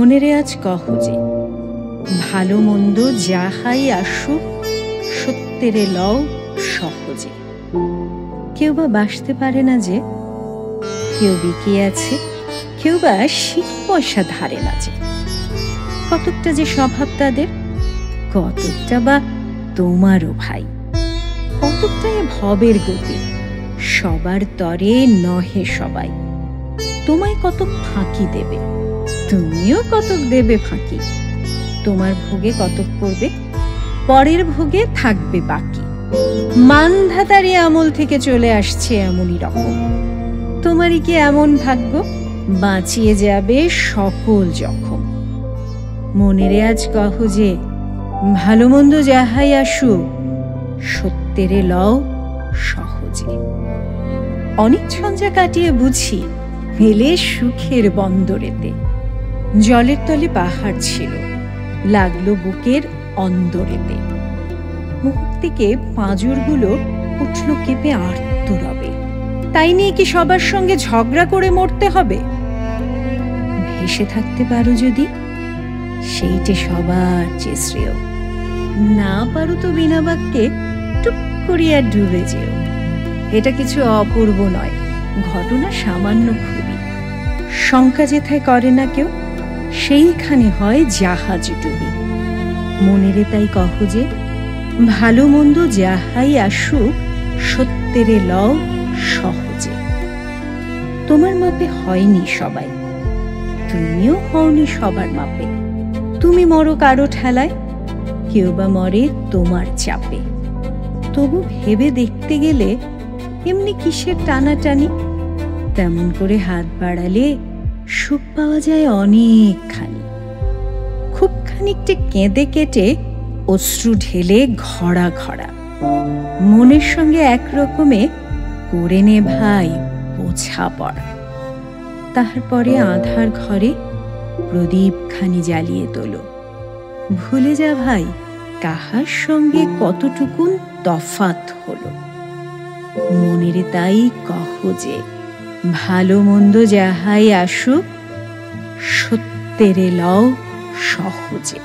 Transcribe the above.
মনেরে আজ কহ যে, ভালো মন্দ যাহাই আসুক সত্যেরে লও সহজে। কেউ বা বাসতে পারে না যে, কেউ বিকে আছে, কেউ বা শিক পয়সা ধারে না যে। কতকটা যে স্বভাব তাদের, কতকটা বা তোমারও ভাই। কতকটা এ ভবের গতি, সবার তরে নহে সবাই। তোমায় কতক ফাঁকি দেবে, তুমিও কতক দেবে ফাঁকি। তোমার ভোগে কতক পড়বে, পরের ভোগে থাকবে বাকি। মানধাতারি আমল থেকে চলে আসছে এমনই রকম। তোমারই কি এমন ভাগ্য, বাঁচিয়ে যাবে সকল জখম। মনেরে আজ কহ যে, ভালো মন্দ যাহাই আসুক সত্যেরে লও সহজে। অনেক ঝঞ্ঝা কাটিয়ে বুঝি মেলে সুখের বন্দরেতে। জলের তলে পাহাড় ছিল, লাগলো বুকের অন্দরেতে। মুহূর্তিকে পাঁজরগুলো উঠল কেঁপে আর্তরবে। তাই নিয়ে কি সবার সঙ্গে ঝগড়া করে মরতে হবে? ভেসে থাকতে পারো যদি, সেইটে সবার যে শ্রেয়। না পারো তো বিনা বাক্যে টুক করিয়া ডুবে যেও। এটা কিছু অপূর্ব নয়, ঘটনা সামান্য খুবই। শঙ্কা যেথায় করে না কেউ, সেইখানে হয় জাহাজ ডুবি। মনেরে তাই কহ যে, ভালো মন্দ যাহাই আসুক সত্যেরে লও সহজে। তোমার মাপে হয়নি সবাই, তুমিও হওনি সবার মাপে। তুমি মরো কারো ঠেলায়, কেউ বা মরে তোমার চাপে। তবু ভেবে দেখতে গেলে এমনি কিসের টানাটানি? তেমন করে হাত বাড়ালে সুখ পাওয়া যায় অনেকখানি। খুব খানিকটা কেঁদে কেটে অশ্রু ঢেলে ঘড়া ঘড়া। মনের সঙ্গে একরকমে করে নে ভাই বোঝাপড়া। তাহার পরে আধার ঘরে প্রদীপ খানি জ্বালিয়ে তোলো। ভুলে যা ভাই কাহার সঙ্গে কতটুকুন তফাৎ হলো। মনেরে তাই কহ যে, ভালো মন্দ যাহাই আসুক সত্যেরে লও সহজে।